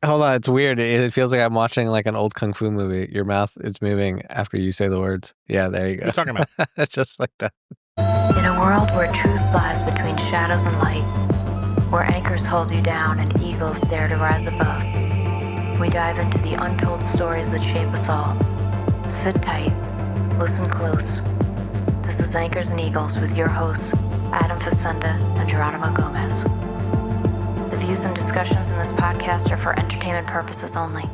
Hold on, it's weird. It feels like I'm watching like an old kung fu movie. Your mouth is moving after you say the words. Yeah, there you What are you go. talking about? Just like that. In a world where truth lies between shadows and light, where anchors hold you down and eagles dare to rise above, we dive into the untold stories that shape us all. Sit tight, listen close. This is Anchors and Eagles with your hosts, Adam Facenda and Jeronimo Gomez. The views and discussions in this podcast are for entertainment purposes only.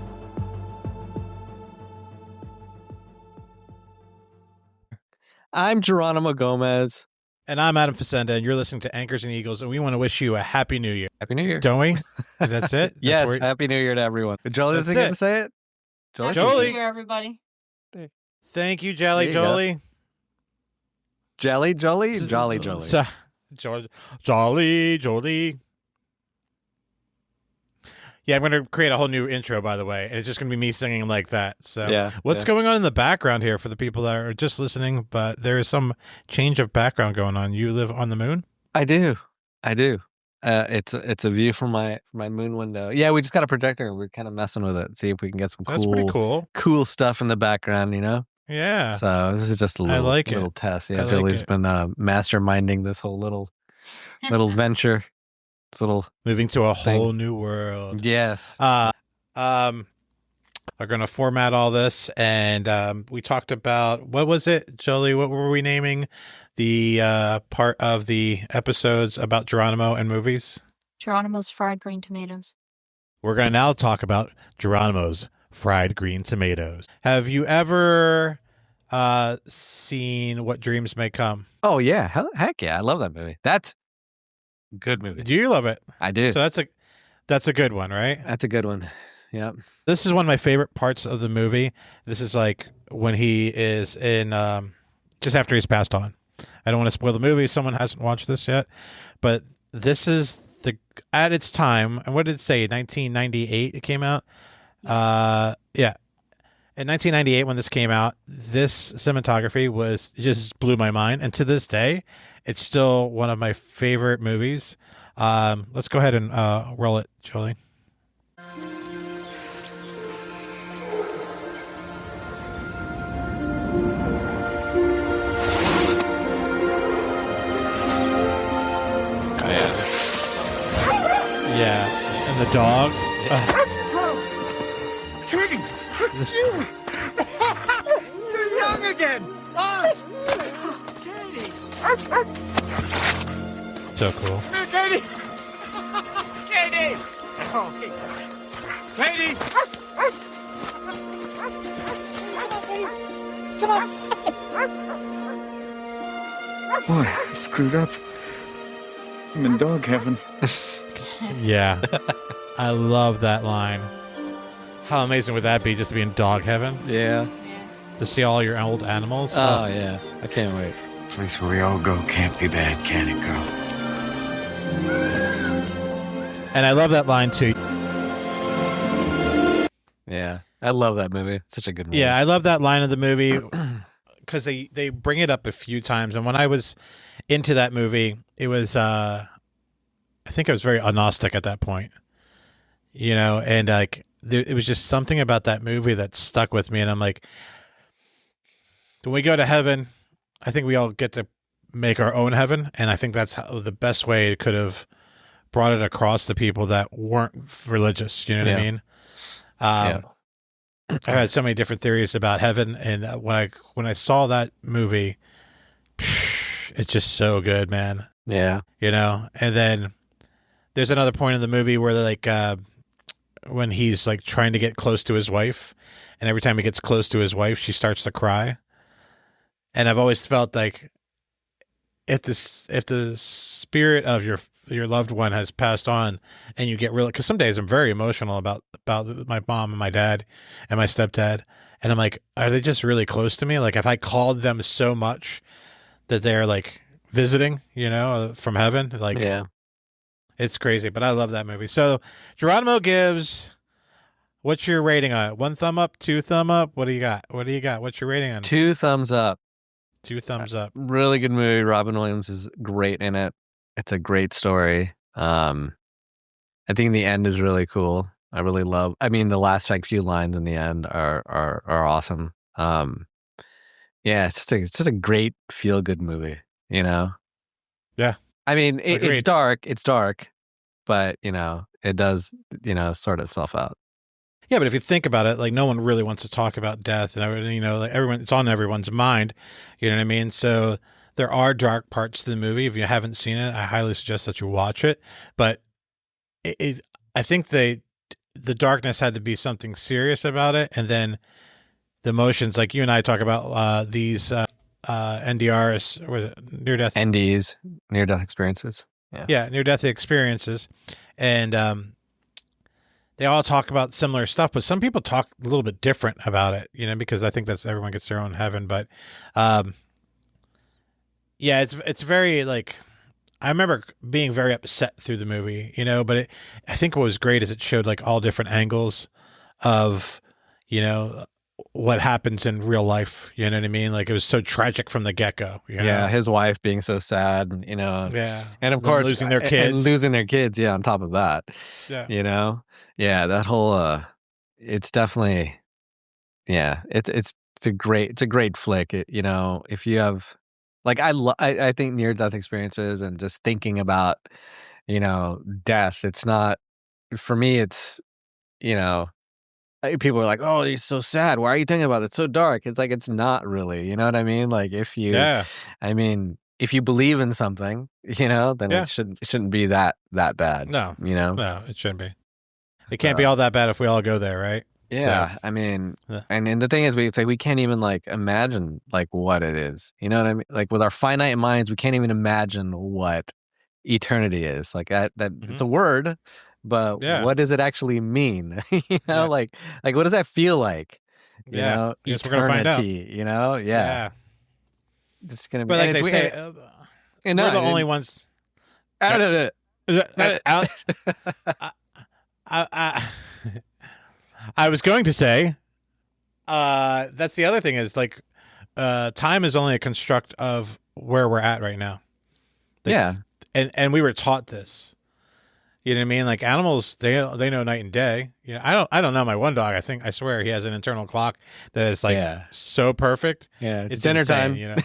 I'm Geronimo Gomez. And I'm Adam Facenda, and you're listening to Anchors and Eagles, and we want to wish you a Happy New Year. Happy New Year. Don't we? That's it? Yes, Happy New Year to everyone. Jolie That's isn't going it. to say it? Jolie. Happy New Year, everybody. Thank you, Jelly There you go. Jolie. Jelly Jolie? Jolly Jolie. Jolly Jolie. Yeah, I'm going to create a whole new intro, by the way, and it's just going to be me singing like that. So, Yeah, what's yeah. going on in the background here for the people that are just listening? But there is some change of background going on. You live on the moon? I do. It's a view from my moon window. Yeah, we just got a projector and we're kind of messing with it. See if we can get some That's pretty cool stuff in the background, you know? Yeah. So this is just a I like little it. test. I Yeah, like Jolie's it. been masterminding this whole little venture. This little Moving to a thing. whole new world. Yes. We're going to format all this, and we talked about, what was it, Jolie? What were we naming the part of the episodes about Geronimo and movies? Geronimo's fried green tomatoes. We're going to now talk about Geronimo's fried green tomatoes. Have you ever seen What Dreams May Come? Oh yeah. Heck yeah. I love that movie. That's a good movie. Do you love it? I do. So that's a good one, right? That's a good one. Yep. This is one of my favorite parts of the movie. This is like when he is in, just after he's passed on. I don't want to spoil the movie. Someone hasn't watched this yet, but this is at its time. And what did it say? 1998 it came out. Yeah. In 1998, when this came out, this cinematography just blew my mind. And to this day, it's still one of my favorite movies. Let's go ahead and roll it, Jolie. Yeah, and the dog. Katie, it's you! You're young again! Katie! So cool. Katie! Katie! Oh, Katie! Come on! Boy, I screwed up. I'm in dog heaven. Yeah, I love that line. How amazing would that be, just to be in dog heaven? Yeah. To see all your old animals? Oh yeah. I can't wait. Place where we all go can't be bad, can it, girl? And I love that line too. Yeah. I love that movie. It's such a good movie. Yeah, I love that line of the movie because they bring it up a few times. And when I was into that movie, it was, I think I was very agnostic at that point, you know, and like, it was just something about that movie that stuck with me. And I'm like, when we go to heaven, I think we all get to make our own heaven. And I think that's the best way it could have brought it across to people that weren't religious. You know what I mean? Yeah. I had so many different theories about heaven. And when I saw that movie, it's just so good, man. Yeah. You know? And then there's another point in the movie where like, when he's like trying to get close to his wife, and every time he gets close to his wife, she starts to cry. And I've always felt like if the spirit of your loved one has passed on, and you get really, because some days I'm very emotional about my mom and my dad and my stepdad, and I'm like, are they just really close to me? Like if I called them so much that they're like visiting, you know, from heaven, like Yeah. it's crazy, but I love that movie. So Geronimo gives, what's your rating on it? 1 thumb up, 2 thumb up? What do you got? What's your rating on it? 2 thumbs up. 2 thumbs up. Really good movie. Robin Williams is great in it. It's a great story. I think the end is really cool. I really love. I mean, the last like few lines in the end are awesome. Yeah, it's just a great feel good movie. You know. Yeah. I mean, it's Agreed. dark. It's dark, but you know, it does sort itself out. Yeah, but if you think about it, like no one really wants to talk about death, and everything, like everyone, it's on everyone's mind. You know what I mean? So there are dark parts to the movie. If you haven't seen it, I highly suggest that you watch it. But I think the darkness had to be something serious about it, and then the emotions, like you and I talk about these NDRs, was it near death? NDs, near death experiences. Yeah, near death experiences, and they all talk about similar stuff, but some people talk a little bit different about it, because I think that's everyone gets their own heaven. But yeah, it's very like, I remember being very upset through the movie, but I think what was great is it showed like all different angles of, what happens in real life. You know what I mean? Like it was so tragic from the get-go. Yeah, his wife being so sad, Yeah. and of course losing their kids. And losing their kids, yeah, on top of that. Yeah. Yeah, that whole it's definitely, yeah, it's a great flick. If you have like I think near death experiences and just thinking about, death, it's not, for me, it's, people are like, "Oh, he's so sad. Why are you thinking about it? It's so dark." It's like, it's not really, you know what I mean? Like if you, I mean, if you believe in something, then it shouldn't be that bad. No, no, it shouldn't be. It can't be all that bad if we all go there, right? Yeah, So, I mean, and the thing is, it's like we can't even like imagine like what it is. You know what I mean? Like with our finite minds, we can't even imagine what eternity is. Like that it's a word, but what does it actually mean? Like what does that feel like? You know, guess eternity. we're gonna find out. Yeah. It's gonna be. But like they say, we're the only ones. Out of it. I was going to say, that's the other thing is like, time is only a construct of where we're at right now. Like, yeah, and we were taught this. You know what I mean? Like animals, they know night and day. I don't know my one dog. I swear he has an internal clock that is like so perfect. Yeah, it's dinner insane,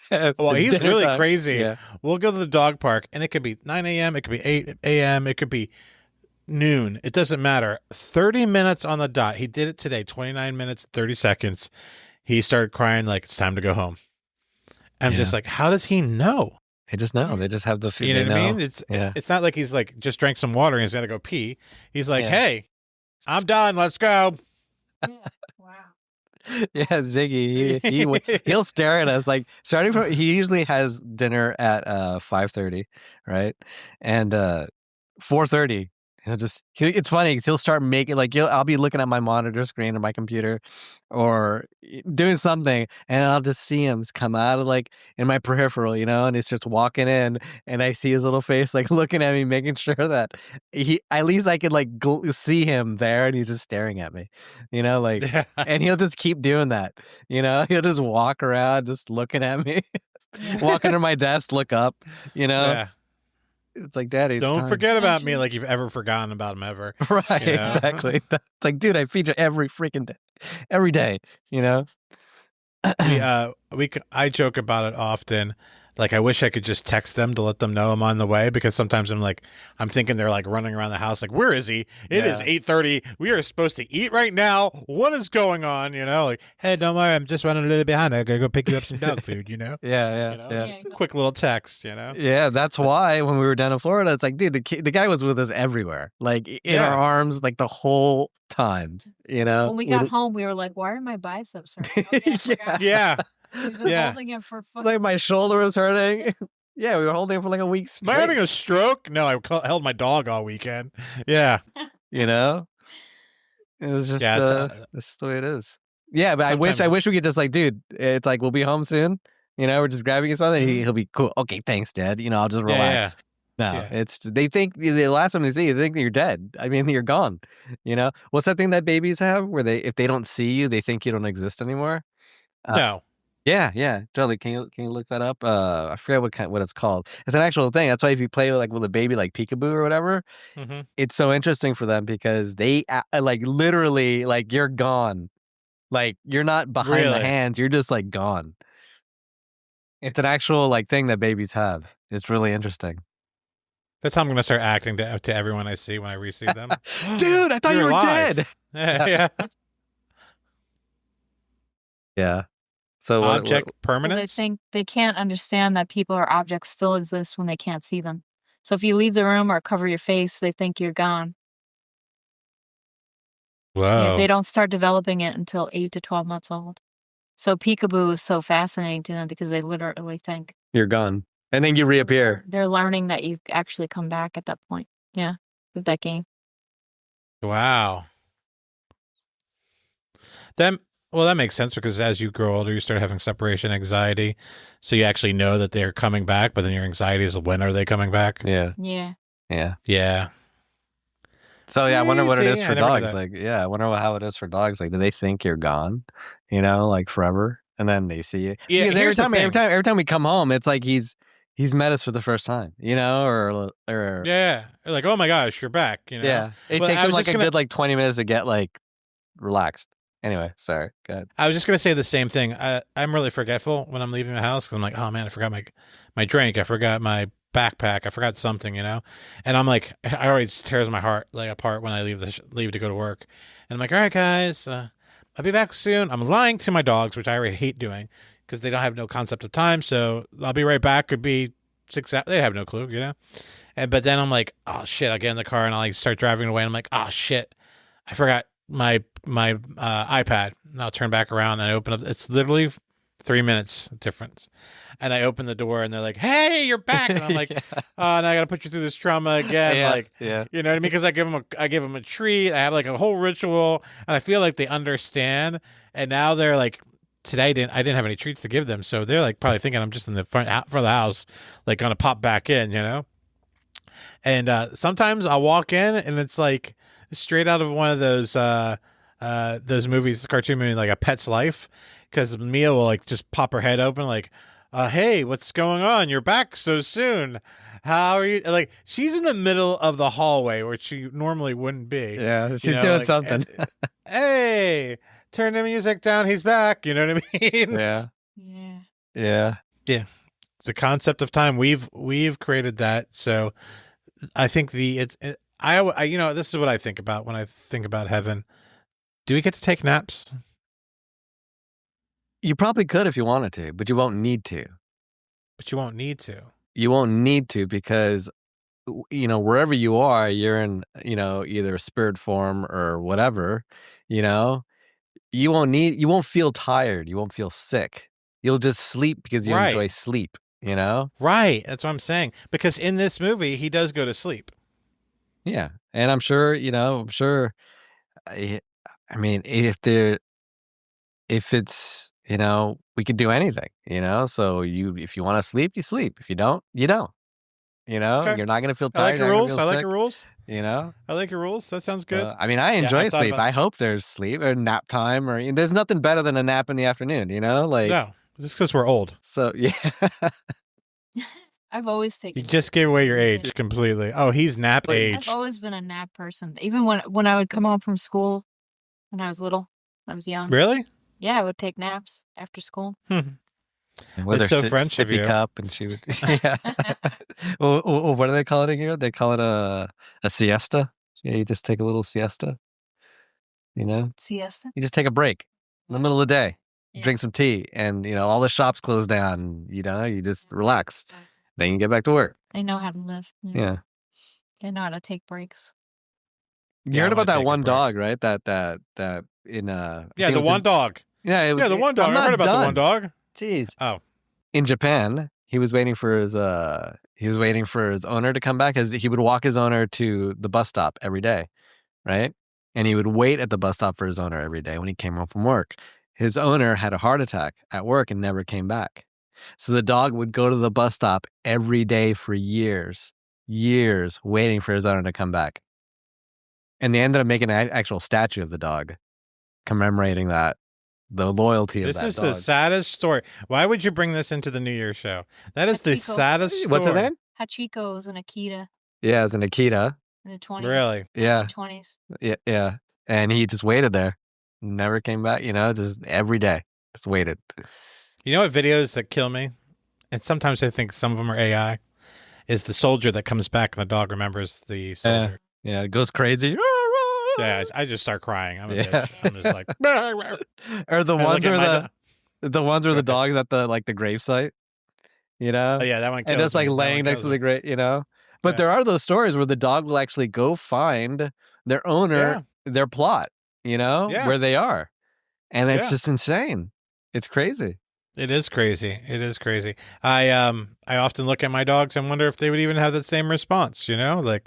time. Well, he's really time. crazy. Yeah. We'll go to the dog park, and it could be 9 a.m. It could be 8 a.m. It could be noon. It doesn't matter. 30 minutes on the dot. He did it today. 29 minutes, 30 seconds. He started crying like it's time to go home. I'm just like, how does he know? They just know. They just have the feeling. You know what I mean? It's not like he's like just drank some water and he's gonna go pee. He's like, hey, I'm done. Let's go. Wow. Yeah, Ziggy. He'll stare at us like starting from. He usually has dinner at 5:30, right? And 4:30. It's funny because he'll start making like I'll be looking at my monitor screen or my computer or doing something, and I'll just see him come out of like in my peripheral, and he's just walking in, and I see his little face like looking at me, making sure that he at least I could like see him there, and he's just staring at me, like, and he'll just keep doing that, he'll just walk around just looking at me, walk under my desk, look up, Yeah. It's like, Daddy, don't forget about me like you've ever forgotten about him ever. Right, exactly. It's like, dude, I feed you every freaking day, every day, I joke about it often. Like, I wish I could just text them to let them know I'm on the way, because sometimes I'm thinking they're like running around the house like, where is he? It is 8:30. We are supposed to eat right now. What is going on? Like, hey, don't worry, I'm just running a little behind. I gotta go pick you up some dog food, Yeah. Just a quick little text, Yeah, that's why when we were down in Florida, it's like, dude, the guy was with us everywhere, like in our arms, like the whole time, When we got home, we were like, why are my biceps hurting? Yeah. We've been holding him for like my shoulder was hurting. Yeah, we were holding him for like a week straight. Am I having a stroke? No, I held my dog all weekend. Yeah. It was just this is the way it is. Yeah, but I wish we could just like, dude, it's like we'll be home soon. We're just grabbing you something. He'll be cool. Okay, thanks, Dad. I'll just relax. No, it's they think the last time they see you, they think that you're dead. I mean, you're gone. What's that thing that babies have where if they don't see you, they think you don't exist anymore? No. Yeah, totally. Can you look that up? I forget what it's called. It's an actual thing. That's why if you play with a baby like peekaboo or whatever, Mm-hmm. it's so interesting for them because they like literally like you're gone. Like you're not behind the Really? hands, you're just like gone. It's an actual like thing that babies have. It's really interesting. That's how I'm going to start acting to everyone I see when I re-see them. Dude, I thought You're you were alive. dead. Yeah. Yeah. So Object So they permanence? think they can't understand that people or objects still exist when they can't see them. So if you leave the room or cover your face, they think you're gone. Whoa. Yeah, they don't start developing it until 8 to 12 months old. So peekaboo is so fascinating to them because they literally think you're gone. And then you reappear. they're learning that you actually come back at that point. Yeah, with that game. Wow. Well, that makes sense because as you grow older, you start having separation anxiety. So you actually know that they're coming back, but then your anxiety is when are they coming back? Yeah. Yeah. Yeah. So yeah, I wonder what it is Crazy. for I never knew dogs. that. Like, yeah, I wonder how it is for dogs. Like, do they think you're gone? You know, like forever, and then they see you. Yeah, Because here's the thing. every time we come home, it's like he's met us for the first time. You know, or Yeah. They're like, oh my gosh, you're back. You know? yeah. It Well, takes I him was like just a gonna- good like 20 minutes to get like relaxed. Anyway, sorry. Go ahead. I was just going to say the same thing. I'm really forgetful when I'm leaving the house because I'm like, oh man, I forgot my drink. I forgot my backpack. I forgot something, you know? And I'm like, I already tears my heart like apart when I leave to go to work. And I'm like, all right, guys, I'll be back soon. I'm lying to my dogs, which I already hate doing because they don't have no concept of time. So I'll be right back. Could be 6 hours. They have no clue, you know? But then I'm like, oh shit, I'll get in the car and I'll like start driving away. And I'm like, oh shit, I forgot my iPad. And I'll turn back around and I open up. It's literally 3 minutes difference. And I open the door and they're like, hey, you're back. And I'm like, Yeah. oh, now I got to put you through this trauma again. Yeah, Like, yeah. you know what I mean? Because I give them a treat. I have like a whole ritual and I feel like they understand. And now they're like, today I didn't have any treats to give them. So they're like probably thinking I'm just in the front of the house, like going to pop back in, you know? And sometimes I'll walk in and it's like straight out of one of those movies, cartoon movie, like A Pet's Life, because Mia will like just pop her head open, like, "Hey, what's going on? You're back so soon. How are you?" Like she's in the middle of the hallway where she normally wouldn't be. Yeah, you she's know, doing like, something. Hey, turn the music down. He's back. You know what I mean? Yeah. Yeah. Yeah. The concept of time we've created that. So I think I you know, this is what I think about when I think about heaven. Do we get to take naps? You probably could if you wanted to, but you won't need to. But you won't need to. You won't need to because you know, wherever you are, you're in, you know, either spirit form or whatever, you know. You won't feel tired, you won't feel sick. You'll just sleep because you Right. enjoy sleep, you know? Right. That's what I'm saying. Because in this movie, he does go to sleep. Yeah. And I'm sure, you know, I mean, if it's, you know, we could do anything, you know? So if you want to sleep, you sleep. If you don't, you don't. You know, Okay. you're not going to feel I like tired. your you're not rules. gonna I feel like sick, your rules. you know? I like your rules. That sounds good. I mean, I enjoy thought sleep. about- I hope there's sleep or nap time or there's nothing better than a nap in the afternoon, you know? Like, No, just because we're old. so yeah. I've always You taken. just gave away your Yeah. age completely. Oh, he's nap Wait, age. I've always been a nap person. Even when I would come home from school when I was little, when I was young. Really? Yeah, I would take naps after school. With It's her so French of sippy you. cup, and she would. Yeah. Well, what do they call it in here? They call it a siesta. Yeah, you just take a little siesta. You know, Siesta. you just take a break in the middle of the day, Yeah. drink some tea, and you know all the shops close down. You know, you just relax. Then you get back to work. They know how to live. Yeah. They know how to take breaks. You Yeah, heard I wanna about that take a one break. dog, right? That in I Yeah, think it the was one in- dog. Yeah, Yeah, the one dog. I'm I heard not about the one done. dog. Jeez. Oh. In Japan, he was waiting for his owner to come back, because he would walk his owner to the bus stop every day, right? And he would wait at the bus stop for his owner every day when he came home from work. His owner had a heart attack at work and never came back. So the dog would go to the bus stop every day for years, waiting for his owner to come back. And they ended up making an actual statue of the dog commemorating that. the loyalty of This that is dog. the saddest story. Why would you bring this into the New Year's show? That is the Hachiko. saddest story. What's her name? Hachiko was an Akita Yeah, it's an Akita. in the 20s. Really? Yeah. 1920s. Yeah. And he just waited there. Never came back, just every day. Just waited. You know what videos that kill me? And sometimes I think some of them are AI. Is the soldier that comes back and the dog remembers the soldier. Yeah, it goes crazy. Yeah, I just start crying. I'm a Yeah. bitch. I'm just like, Or the I look ones at where my the ones where the Go ahead. dog's at the gravesite, oh yeah, that one kills and just like me. That laying one next to kills the me. grave, But Yeah. there are those stories where the dog will actually go find their owner, their plot, Yeah. where they are, and it's Yeah. just insane. It's crazy. It is crazy. It is crazy. I often look at my dogs and wonder if they would even have that same response. Like,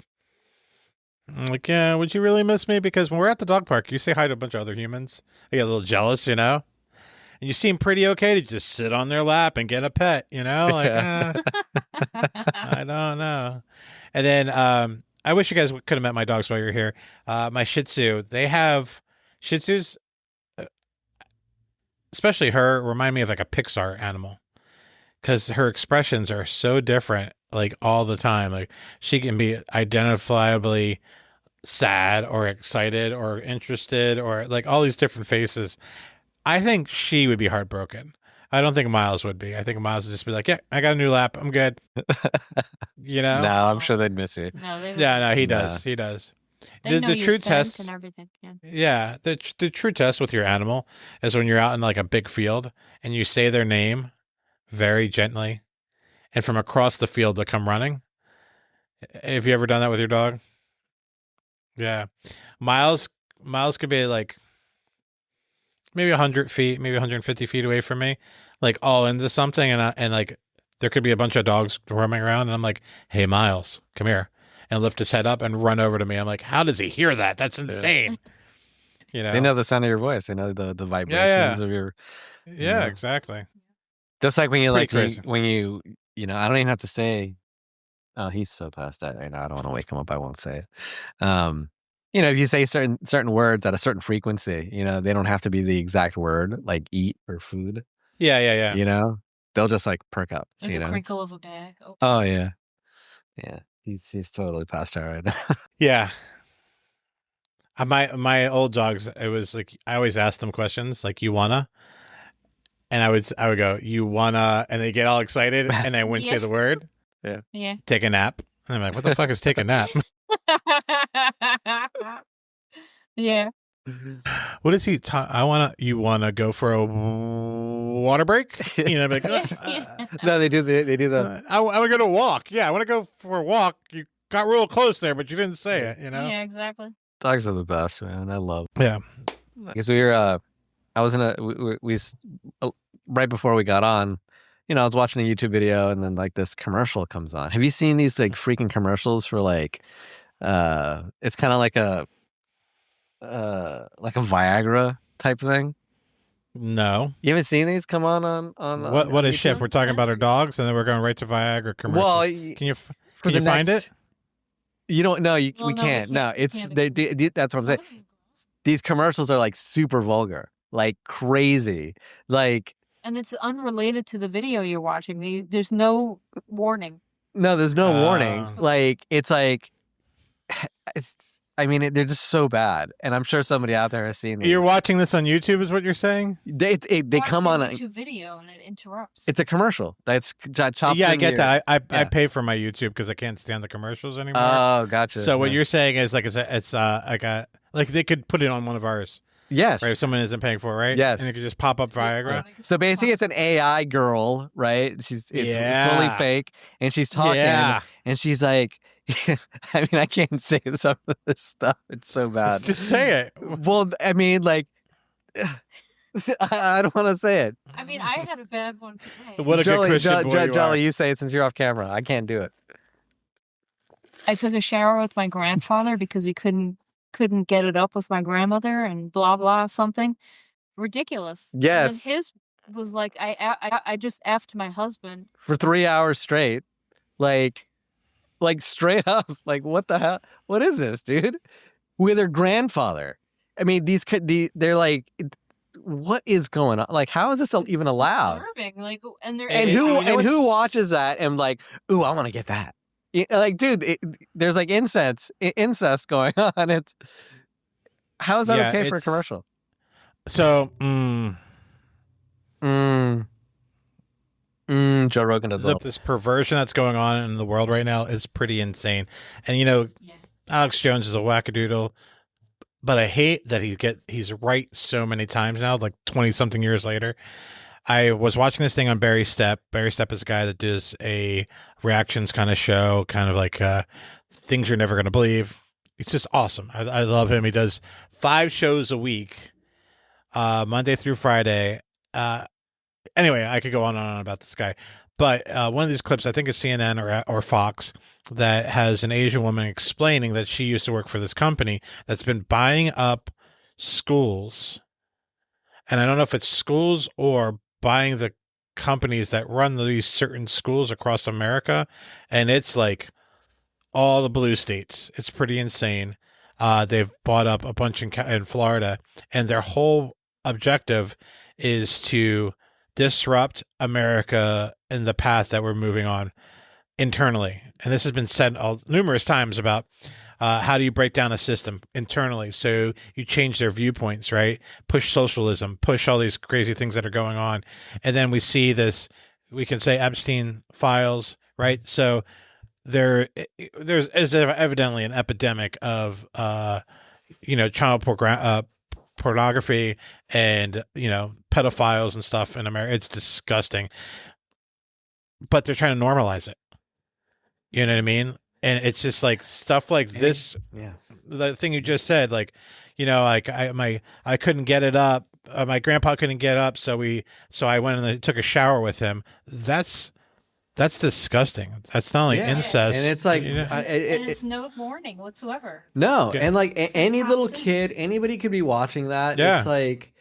I'm like, yeah, would you really miss me? Because when we're at the dog park, you say hi to a bunch of other humans. I get a little jealous, and you seem pretty okay to just sit on their lap and get a pet, like, I don't know. And then I wish you guys could have met my dogs while you're here. My Shih Tzu, they have Shih Tzus, especially her, remind me of like a Pixar animal because her expressions are so different, like all the time. Like she can be identifiably sad or excited or interested or like all these different faces. I think she would be heartbroken. I don't think Miles would be. I think Miles would just be like, yeah, I got a new lap. I'm good. No, I'm sure they'd miss you. No, they Yeah, no, he Nah. does. He does. They know The your true scent test and everything. Yeah. Yeah, the true test with your animal is when you're out in like a big field and you say their name very gently, and from across the field they'll come running. Have you ever done that with your dog? Yeah, Miles could be like maybe 100 feet, maybe 150 feet away from me, like all into something, and like there could be a bunch of dogs roaming around, and I'm like, "Hey, Miles, come here." And lift his head up and run over to me. I'm like, how does he hear that? That's insane. They know the sound of your voice. They know the vibrations of your. Yeah, exactly. Just like when you Pretty like crazy. when you I don't even have to say. Oh, he's so past that right now. I don't want to wake him up. I won't say it. If you say certain words at a certain frequency, they don't have to be the exact word like eat or food. Yeah. They'll just like perk up. Like the crinkle of a bag. Oh yeah. He's totally past out right now. Yeah. My old dogs, it was like I always asked them questions like you wanna, and I would go you wanna, and they get all excited, and I wouldn't say the word. Yeah. Take a nap, and I'm like, what the fuck is take a nap? Yeah. What is he? You wanna go for a water break? Like, No, they do the. I want to go to walk. Yeah, I want to go for a walk. You got real close there, but you didn't say it. Yeah, exactly. Dogs are the best, man. I love. Yeah. Because we were, I was in right before we got on, I was watching a YouTube video and then like this commercial comes on. Have you seen these like freaking commercials for like, it's kind of like a Viagra type thing? No. You haven't seen these come on What is YouTube? shift? We're talking about our dogs, and then we're going right to Viagra commercials. Well, can you find it? You don't know. We Well, no, can't. we No, can't. it's We can't. that's what I'm saying. These commercials are like super vulgar, like crazy, like. And it's unrelated to the video you're watching. There's no warning. No, there's no Oh. warnings. Like it's like, they're just so bad, and I'm sure somebody out there has seen these. You're watching this on YouTube, is what you're saying? They Watch come the on. YouTube video and it interrupts. It's a commercial. That's chopped. Yeah, I in get your- that. I Yeah. pay for my YouTube because I can't stand the commercials anymore. Oh, gotcha. So what Yeah. you're saying is like it's like they could put it on one of ours, Yes. right? If someone isn't paying for it, right? Yes. And it could just pop up Viagra. So basically, it's an AI girl, right? It's Yeah. fully fake, and she's talking, Yeah. and she's like, I can't say some of this stuff. It's so bad. Just say it. Well, like, I don't want to say it. I had a bad one today. What a good Christian boy you are. Jolly, you say it since you're off camera. I can't do it. I took a shower with my grandfather because he couldn't get it up with my grandmother and blah blah something ridiculous. Yes. And then his was like I just effed my husband. For 3 hours straight, like straight up, like what the hell? What is this, dude? With her grandfather. They're like what is going on? Like, how is this even allowed? Disturbing. Like, and they're And who watches that and like, ooh, I want to get that. Like, dude, there's like incest going on. It's how is that okay for a commercial? So, Joe Rogan does this perversion that's going on in the world right now is pretty insane. And Alex Jones is a wackadoodle, but I hate that he's right so many times now, like 20 something years later. I was watching this thing on Barry Stepp. Barry Stepp is a guy that does a reactions kind of show, kind of like things you're never going to believe. It's just awesome. I love him. He does 5 shows a week, Monday through Friday. Anyway, I could go on and on about this guy. But one of these clips, I think it's CNN or Fox, that has an Asian woman explaining that she used to work for this company that's been buying up schools. And I don't know if it's schools or buying the companies that run these certain schools across America. And it's like all the blue states. It's pretty insane. They've bought up a bunch in Florida. And their whole objective is to disrupt America in the path that we're moving on internally. And this has been said numerous times about how do you break down a system internally? So you change their viewpoints, right? Push socialism, push all these crazy things that are going on. And then we see this, we can say Epstein files, right? So there's evidently an epidemic of, child pornography and, pedophiles and stuff in America. It's disgusting. But they're trying to normalize it. You know what I mean? And it's just like stuff like this. Yeah. The thing you just said, like, I couldn't get it up. My grandpa couldn't get up. So I went and took a shower with him. That's disgusting. That's not only incest. And it's like, and it's no warning whatsoever. No. And like any little kid, anybody could be watching that. Yeah. It's like,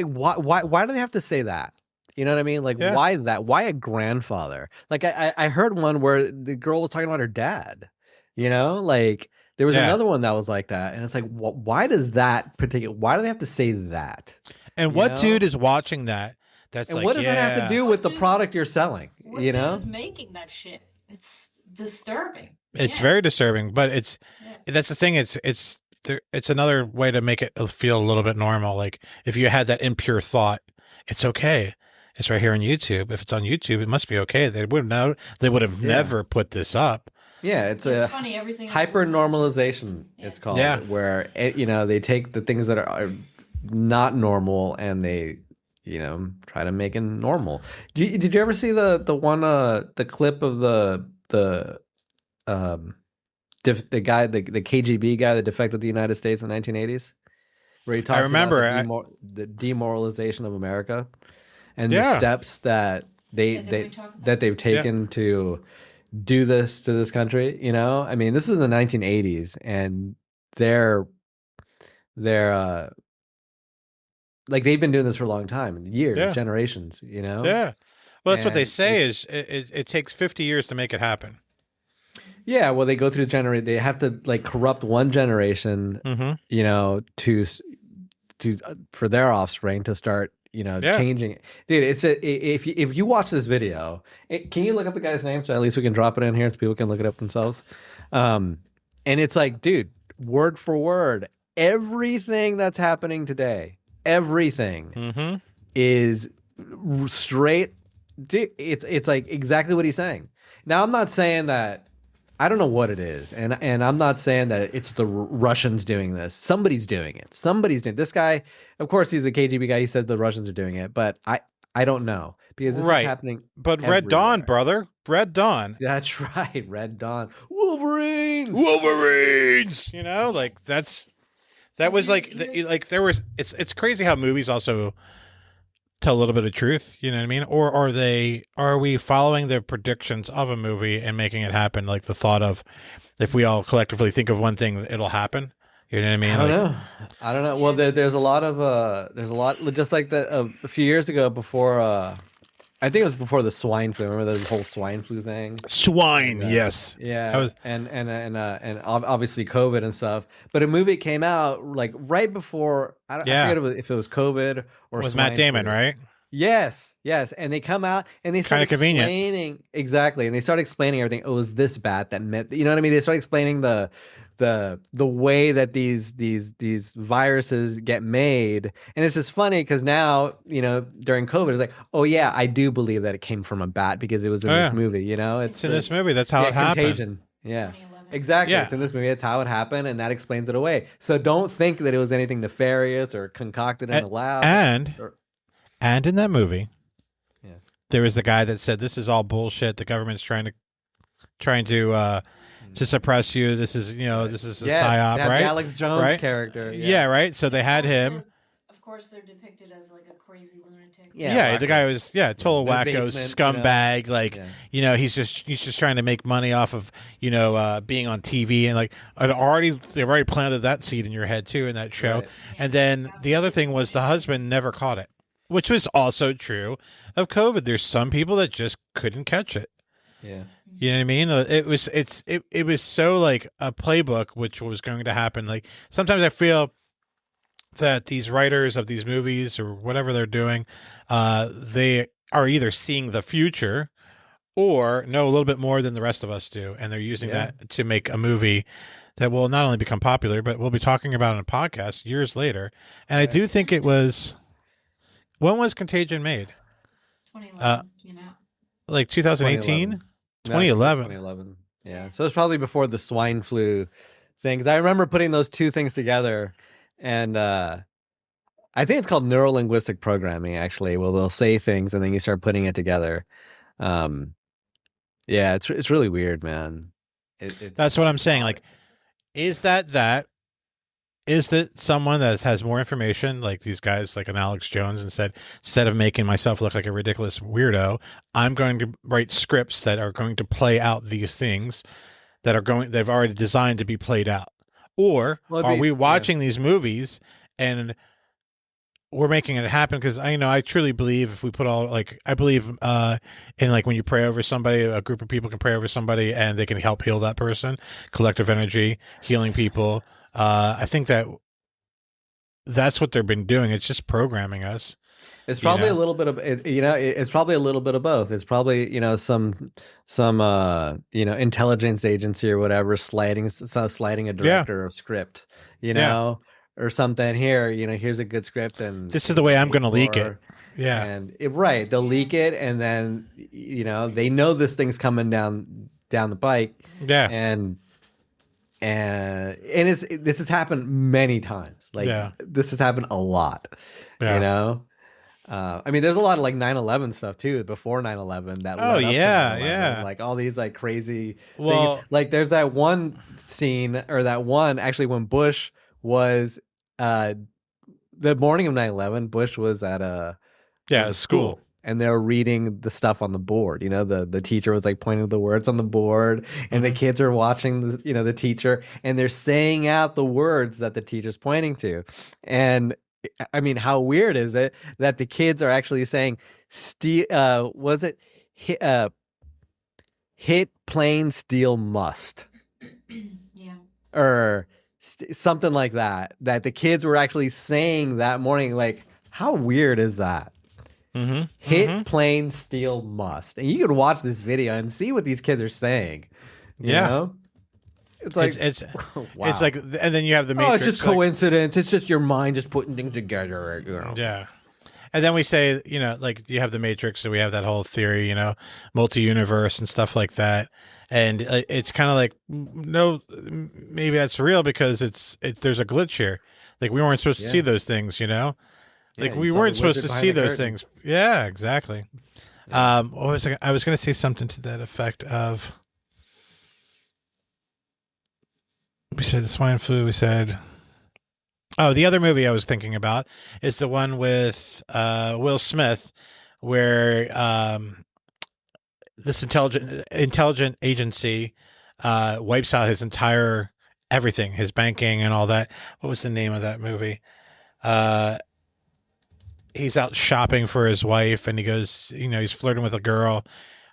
why do they have to say that? You know what I mean? Like, why that? Why a grandfather? Like, I heard one where the girl was talking about her dad. Like there was another one that was like that, and it's like, why does that particular? Why do they have to say that? And what dude is watching that? That's and like, what does that have to do with the product you're selling? What dude's making that shit? It's disturbing. It's very disturbing, but that's the thing. It's another way to make it feel a little bit normal. Like if you had that impure thought, it's okay. It's right here on YouTube. If it's on YouTube, it must be okay. They would know. They would have never put this up. Yeah, it's funny. Everything hyper normalization. It's called. Yeah. Where they take the things that are not normal and they try to make it normal. Did you ever see the clip of the guy, the KGB guy that defected to the United States in the 1980s, where he talks about the demoralization of America and the steps that they've taken to do this to this country. I mean, this is the 1980s, and they're like they've been doing this for a long time, years, generations. Yeah. Well, that's what they say is it takes 50 years to make it happen. Yeah, well, they go through they have to like corrupt one generation, to for their offspring to start, changing it. Dude, if you watch this video, can you look up the guy's name so at least we can drop it in here so people can look it up themselves? And it's like, dude, word for word, everything that's happening today, everything is straight. Dude, it's like exactly what he's saying. Now, I'm not saying that. I don't know what it is, and I'm not saying that it's the Russians doing this. Somebody's doing it. This guy. Of course, he's a KGB guy. He said the Russians are doing it, but I don't know because this is happening. But everywhere. Red Dawn, brother, Red Dawn. That's right, Red Dawn. Wolverines. Like that was like there was. It's crazy how movies also tell a little bit of truth, you know what I mean? Or are we following the predictions of a movie and making it happen? Like the thought of if we all collectively think of one thing, it'll happen. You know what I mean? I don't know. Well, there's a lot just like that a few years ago before I think it was before the swine flu. Remember the whole swine flu thing? Swine, And, yes. yeah, That was and obviously COVID and stuff. But a movie came out like right before. I yeah. forget if it was COVID or With Matt swine Damon, flu. right? Yes, and they come out and they start Kinda convenient. explaining exactly, and they start explaining everything. Oh, it was this bad that meant, you know what I mean? They start explaining the way that these viruses get made, and it's just funny because now, you know, during COVID, it's like, oh yeah, I do believe that it came from a bat because it was in Oh, this yeah. movie. You know, It's in this movie. That's how it happened. Contagion. Yeah. Exactly. Yeah. It's in this movie. That's how it happened, and that explains it away. So don't think that it was anything nefarious or concocted in the lab. And in that movie, Yeah. there was the guy that said, "This is all bullshit. The government's trying to suppress you. This is, you know, this is a psyop, they have right?" the Alex Jones Right? character. Yeah, right. So they had him. Of course, they're depicted as like a crazy lunatic. Yeah, the wacko. guy was total No wacko, basement, scumbag. Like, Yeah. you know, he's just trying to make money off of, you know, being on TV, and like they've already planted that seed in your head too in that show. Right. And then the other thing was the husband never caught it, which was also true of COVID. There's some people that just couldn't catch it. Yeah. You know what I mean? It was so like a playbook, which was going to happen. Like sometimes I feel that these writers of these movies or whatever they're doing, they are either seeing the future or know a little bit more than the rest of us do, and they're using that to make a movie that will not only become popular, but we'll be talking about in a podcast years later. And I do think it was, when was Contagion made? 2011 came out. Like 2018? 2011. 2011. Yeah. So it's probably before the swine flu thing. 'Cause I remember putting those two things together, and I think it's called neuro-linguistic programming, actually. Well, they'll say things and then you start putting it together. Yeah, it's really weird, man. That's what I'm saying. Like, is that someone that has more information, like these guys, like an Alex Jones, and said, instead of making myself look like a ridiculous weirdo, I'm going to write scripts that are going to play out these things they've already designed to be played out? Or are we watching these movies and we're making it happen? Because I truly believe if we put I believe in, like, when you pray over somebody, a group of people can pray over somebody and they can help heal that person. Collective energy, healing people. I think that's what they've been doing. It's just programming us. It's probably a little bit of it, it's probably a little bit of both. It's probably, some intelligence agency or whatever sliding a director or script, or something. Here, here's a good script, and this is the way I'm going to leak it. Yeah. And they'll leak it, and then they know this thing's coming down the bike. Yeah. And this has happened many times. Like, this has happened a lot. Yeah. I mean, there's a lot of like 9/11 stuff too before 9/11 that led up to 9/11. Like all these like crazy things. Like there's that one scene, or that one actually, when Bush was the morning of 9/11, Bush was at a school. And they're reading the stuff on the board. The teacher was like pointing to the words on the board, and the kids are watching the teacher, and they're saying out the words that the teacher's pointing to. And I mean, how weird is it that the kids are actually saying, hit plane, steal must. Yeah. Or something like that the kids were actually saying that morning. Like, how weird is that? Mm-hmm. Hit plane, steal must. And you can watch this video and see what these kids are saying. You know? It's like it's wow. It's like, and then you have the Matrix. It's just coincidence. It's just your mind just putting things together. Yeah. And then we say, like, you have the Matrix, so we have that whole theory, multi-universe and stuff like that. And it's kind of like, no, maybe that's real because there's a glitch here. Like, we weren't supposed to see those things, Like, we weren't supposed to see those things. Yeah, exactly. I was going to say something to that effect of, we said the swine flu, we said, the other movie I was thinking about is the one with Will Smith, where this intelligent agency wipes out his entire everything, his banking and all that. What was the name of that movie? he's out shopping for his wife, and he goes, he's flirting with a girl.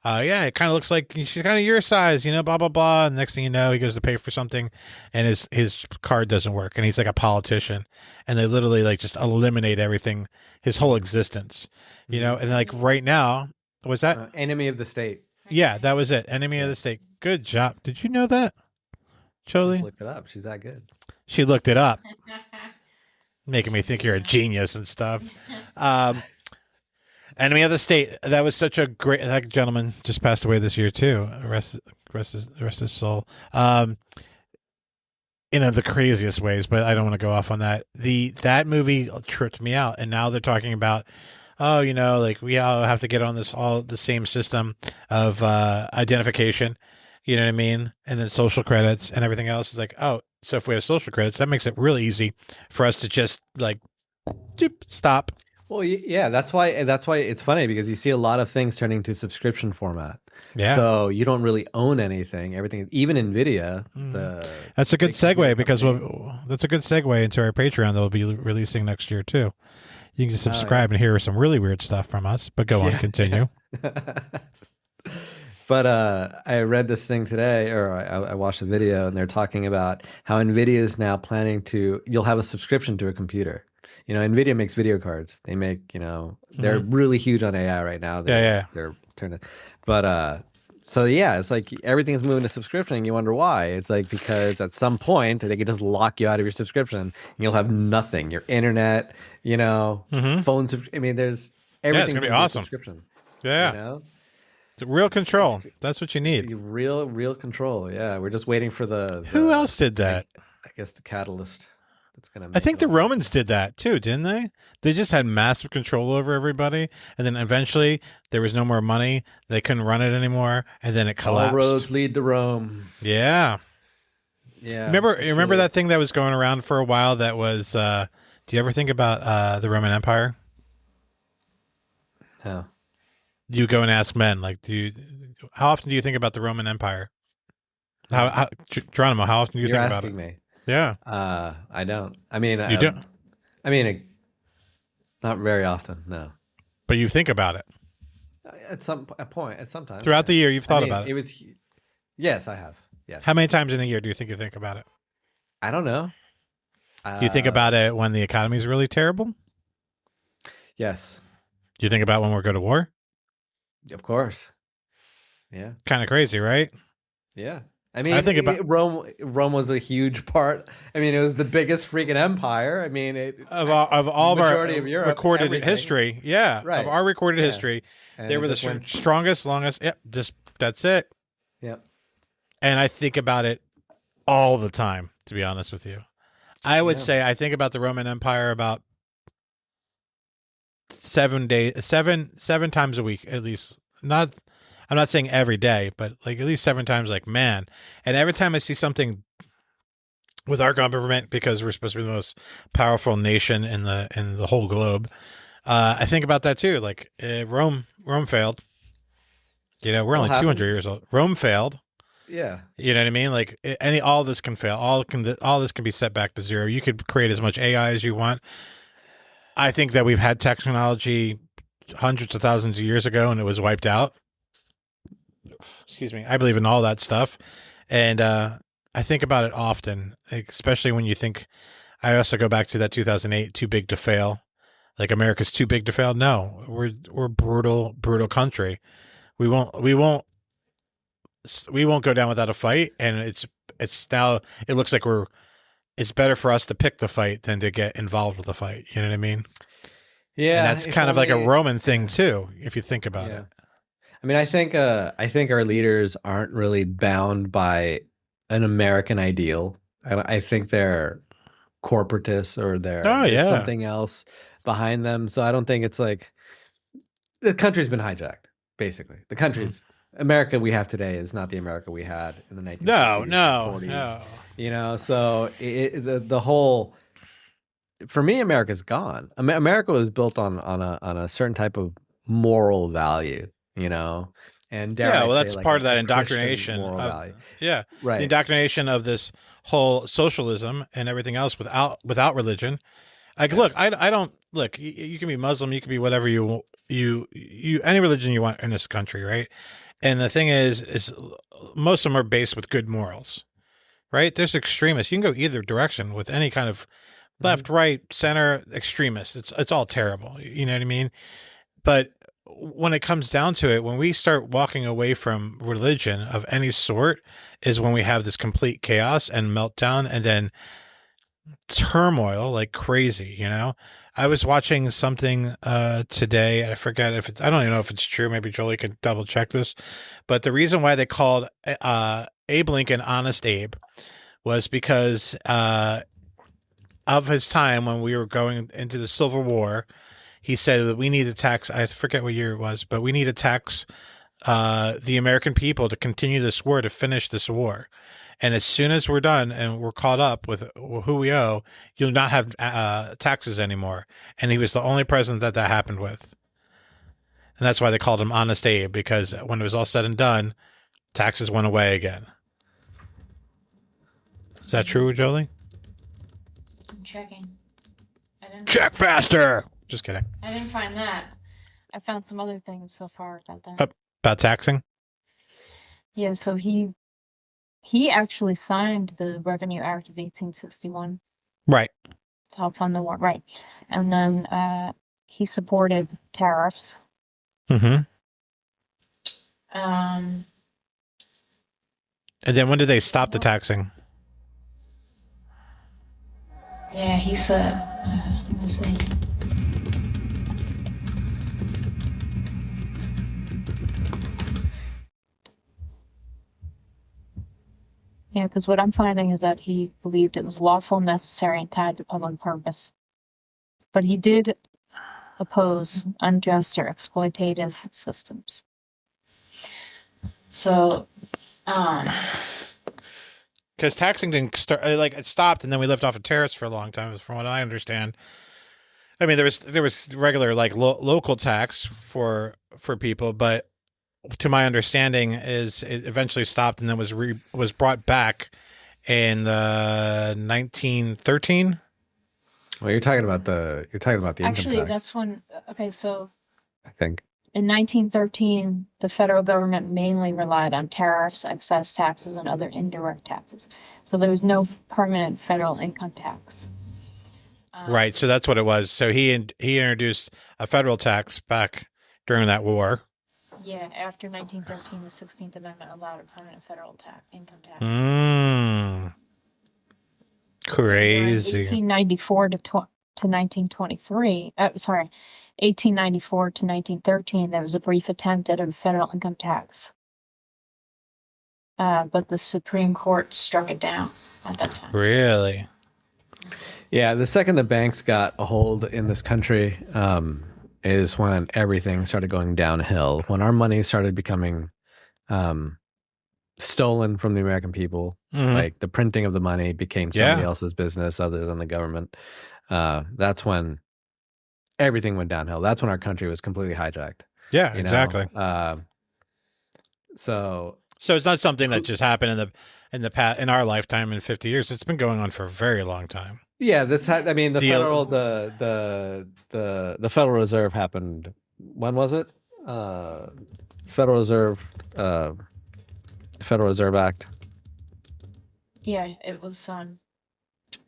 Yeah, it kind of looks like she's kind of your size, blah, blah, blah. And next thing you know, he goes to pay for something and his card doesn't work. And he's like a politician. And they literally like just eliminate everything, his whole existence, And like right now, was that? Enemy of the state. Yeah, that was it. Enemy of the state. Good job. Did you know that, Charlie? Just looked it up. She's that good. She looked it up. Making me think you're a genius and stuff. Enemy of the State. That was such a great. That gentleman just passed away this year too. Rest his soul. In the craziest ways, but I don't want to go off on that. That movie tripped me out, and now they're talking about, like we all have to get on the same system of identification. You know what I mean? And then social credits and everything else is like, oh, so if we have social credits, that makes it really easy for us to just like stop. Well, yeah, that's why it's funny because you see a lot of things turning to subscription format. Yeah. So you don't really own anything. Everything, even NVIDIA. That's a good segue because that's a good segue into our Patreon that we'll be releasing next year too. You can just subscribe and hear some really weird stuff from us. But go on, continue. But I read this thing today, or I watched a video, and they're talking about how NVIDIA is now planning you'll have a subscription to a computer. NVIDIA makes video cards. They make, they're really huge on AI right now. They're turning, but so yeah, it's like everything's moving to subscription. And you wonder why? It's like because at some point they could just lock you out of your subscription, and you'll have nothing. Your internet, phones. I mean, there's everything's gonna be awesome. Subscription. Yeah. It's real control. That's what you need. Real control. Yeah, we're just waiting for the Who else did that? I guess the catalyst. That's gonna. I think the Romans did that too, didn't they? They just had massive control over everybody, and then eventually there was no more money. They couldn't run it anymore, and then it collapsed. All roads lead to Rome. Yeah. Yeah. Remember that thing that was going around for a while? That was. Do you ever think about the Roman Empire? No. You go and ask men, like, how often do you think about the Roman Empire? Geronimo, how often do you think about it? You're asking me. Yeah. I don't. I mean, you don't. I mean, not very often, no. But you think about it. At some point, at some time. Throughout the year, you've thought about it. Yes, I have. Yeah. How many times in a year do you think about it? I don't know. Do you think about it when the economy is really terrible? Yes. Do you think about when we're going to war? Of course. Yeah. Kind of crazy, right? Yeah. I mean, I think about Rome was a huge part. I mean, it was the biggest freaking empire. I mean, of all of our of Europe, recorded history. Yeah. Right. Of our recorded history. And they were the strongest, longest. Yep. That's it. Yep. And I think about it all the time, to be honest with you. I would say I think about the Roman Empire about 7 times a week, at least. I'm not saying every day, but like at least 7 times, like, man. And every time I see something with our government, because we're supposed to be the most powerful nation in the whole globe, I think about that too. Like Rome failed. We're only 200 years old. Rome failed. Yeah. You know what I mean? Like all this can fail. All this can be set back to zero. You could create as much AI as you want. I think that we've had technology hundreds of thousands of years ago and it was wiped out. Excuse me. I believe in all that stuff. And I think about it often, especially when you think, I also go back to that 2008, too big to fail. Like America's too big to fail. No, we're a brutal country. We won't go down without a fight. And it's now, it looks like it's better for us to pick the fight than to get involved with the fight. You know what I mean? Yeah. And that's kind of like a Roman thing too, if you think about it. I mean, I think our leaders aren't really bound by an American ideal. I think they're corporatists or there's something else behind them. So I don't think it's like the country's been hijacked, basically. The country's America we have today is not the America we had in the 1940s. No. So the whole, for me, America's gone. America was built on a certain type of moral value, and that's part of that indoctrination. Right. The indoctrination of this whole socialism and everything else without religion. Like, look, I don't look. You can be Muslim, you can be whatever you any religion you want in this country, right? And the thing is most of them are based with good morals, right? There's extremists. You can go either direction with any kind of left, right, center extremists. It's all terrible. You know what I mean? But when it comes down to it, when we start walking away from religion of any sort, is when we have this complete chaos and meltdown, and then turmoil like crazy. You know, I was watching something today. I forget if it's, I don't even know if it's true. Maybe Jolie could double check this. But the reason why they called Abe Lincoln Honest Abe was because of his time when we were going into the Civil War. He said that we need to tax, I forget what year it was, but we need to tax the American people to continue this war, to finish this war. And as soon as we're done and we're caught up with who we owe, you'll not have taxes anymore. And he was the only president that happened with. And that's why they called him Honest Abe, because when it was all said and done, taxes went away again. Is that true, Jolie? I'm checking. Check faster! Just kidding. I didn't find that. I found some other things so far about that. About taxing? Yeah, so he actually signed the Revenue Act of 1861 Right. to help fund the war. Right. And then he supported tariffs. Mm-hmm. Um, And then when did they stop the taxing? yeah, he said, let me see. Yeah, because what I'm finding is that he believed it was lawful, necessary, and tied to public purpose. But he did oppose unjust or exploitative systems. So, Because taxing didn't start, like it stopped, and then we lived off of tariffs for a long time, from what I understand. I mean, there was regular like local tax for people, but to my understanding, is it eventually stopped and then was brought back in the 1913. Well, you're talking about the actually, income tax, that's when, okay, so I think. in 1913, the federal government mainly relied on tariffs, excess taxes, and other indirect taxes. So there was no permanent federal income tax. Right, so that's what it was. So he introduced a federal tax back during that war. Yeah, after 1913, the 16th Amendment allowed a permanent federal income tax. Crazy. During 1894 to 1923, 1894 to 1913, there was a brief attempt at a federal income tax. But the Supreme Court struck it down at that time. Really? Yeah, the second the banks got a hold in this country is when everything started going downhill. When our money started becoming stolen from the American people, like the printing of the money became somebody else's business other than the government. That's when everything went downhill. That's when our country was completely hijacked. Yeah, exactly. So it's not something that just happened in our lifetime in 50 years. It's been going on for a very long time. Yeah, the Federal Reserve happened. When was it? Federal Reserve Act. Yeah, it was I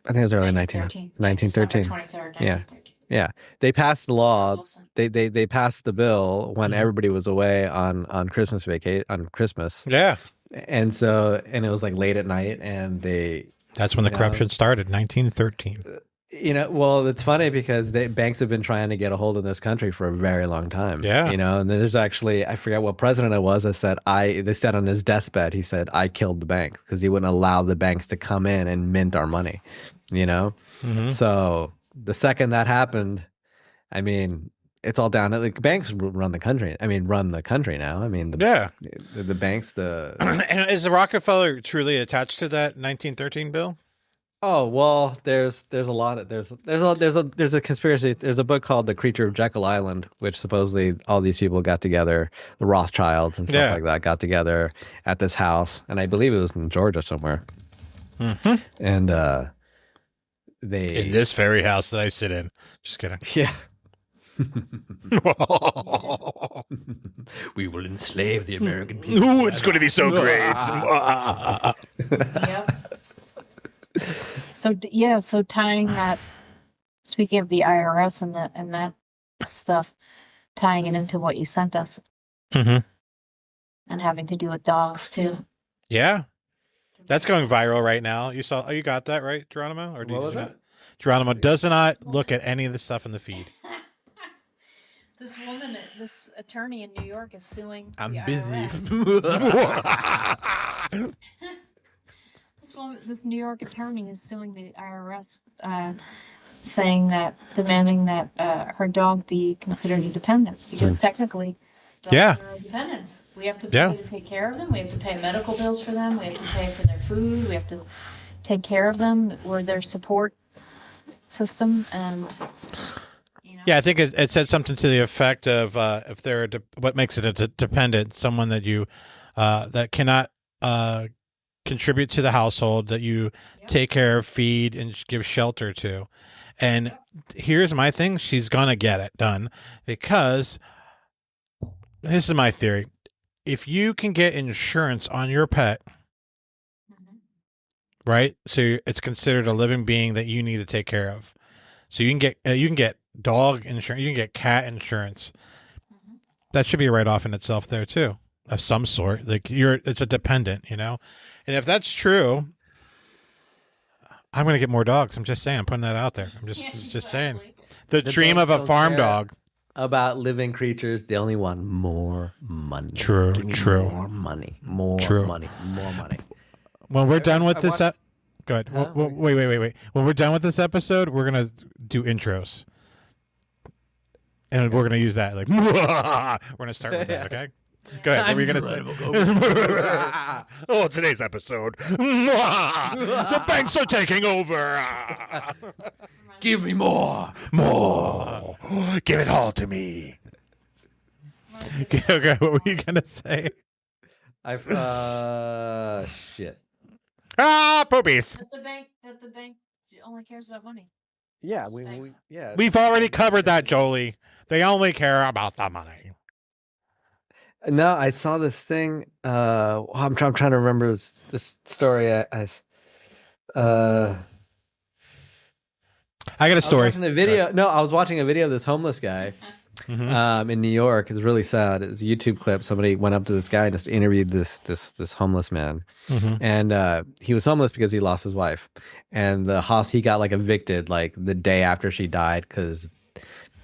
think it was early 1913. 23rd, Yeah. They passed the law. They passed the bill when everybody was away on Christmas on Christmas. Yeah. And it was like late at night, and that's when the corruption started, 1913. Well, it's funny because banks have been trying to get a hold of this country for a very long time. Yeah. And there's actually, I forget what president it was, they said on his deathbed, he said, I killed the bank, because he wouldn't allow the banks to come in and mint our money, So the second that happened, I mean, it's all down. Like, banks run the country. Run the country now. The banks, And is the Rockefeller truly attached to that 1913 bill? Oh, well, there's a lot of there's a conspiracy. There's a book called The Creature of Jekyll Island, which supposedly all these people got together, the Rothschilds and stuff like that, got together at this house, and I believe it was in Georgia somewhere. And they In this very house that I sit in. Just kidding. yeah. We will enslave the American people. Ooh, it's going to be so great. Yep. So tying that, speaking of the IRS and that stuff, tying it into what you sent us Mm-hmm. and having to do with dogs too. Yeah. That's going viral right now. You saw? Oh, you got that right, Geronimo? Or What was you that? not? Geronimo does not look at any of the stuff in the feed. This woman, this attorney in New York is suing. I'm the busy. IRS. This New York attorney is suing the IRS, demanding that her dog be considered a dependent because technically, dogs Yeah. are dependents. We have to Yeah. pay to take care of them. We have to pay medical bills for them. We have to pay for their food. We have to take care of them. We're their support system, and Yeah, I think it said something to the effect of if they're what makes it a dependent, someone that you that cannot contribute to the household, that you take care of, feed, and give shelter to. And here's my thing: she's gonna get it done because this is my theory. If you can get insurance on your pet, right? So it's considered a living being that you need to take care of. So you can get dog insurance, you can get cat insurance. That should be a write-off in itself there too, of some sort. Like it's a dependent, you know. And if that's true, I'm gonna get more dogs. I'm just saying. I'm putting that out there. I'm just saying. The dream of a farm dog. About living creatures, they only want more money. True, Give me true. More money. More True. money. More money. When we're done with I this, watched- go ahead. Huh? Wait. When we're done with this episode, we're gonna do intros, and we're gonna use that. Like, we're gonna start with that. Okay. Go ahead. What were you gonna say? Oh, today's episode. The banks are taking over. Give me more. More. Give it all to me. Okay. What were you gonna say? Shit. Poopies. that the bank only cares about money. Yeah, We've already covered that, Jolie. They only care about the money. No, I saw this thing. I'm trying to remember this story. I got a I was story. watching a video. No, I was watching a video of this homeless guy in New York. It was really sad. It was a YouTube clip. Somebody went up to this guy and just interviewed this homeless man, and he was homeless because he lost his wife, and the house he got like evicted like the day after she died because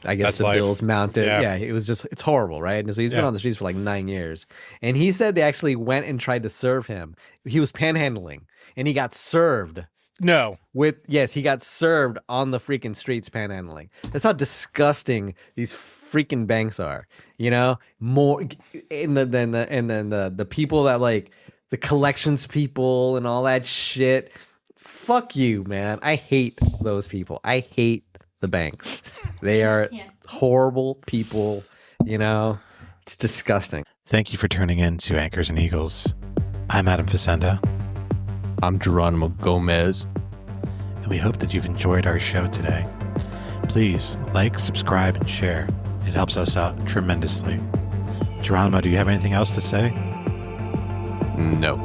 I guess That's the life. bills mounted. Yeah. Yeah, it was just it's horrible, right? And so he's been on the streets for like 9 years, and he said they actually went and tried to serve him. He was panhandling, and he got served. No. He got served on the freaking streets panhandling. That's how disgusting these freaking banks are. You know, more than the people that like the collections people and all that shit. Fuck you, man. I hate those people. I hate the banks. They are horrible people. You know, it's disgusting. Thank you for tuning in to Anchors and Eagles. I'm Adam Facenda. I'm Geronimo Gomez. And we hope that you've enjoyed our show today. Please like, subscribe, and share. It helps us out tremendously. Geronimo, do you have anything else to say? No.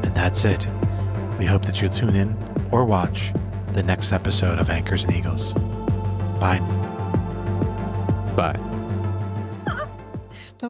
And that's it. We hope that you'll tune in or watch the next episode of Anchors and Eagles. Bye. Bye.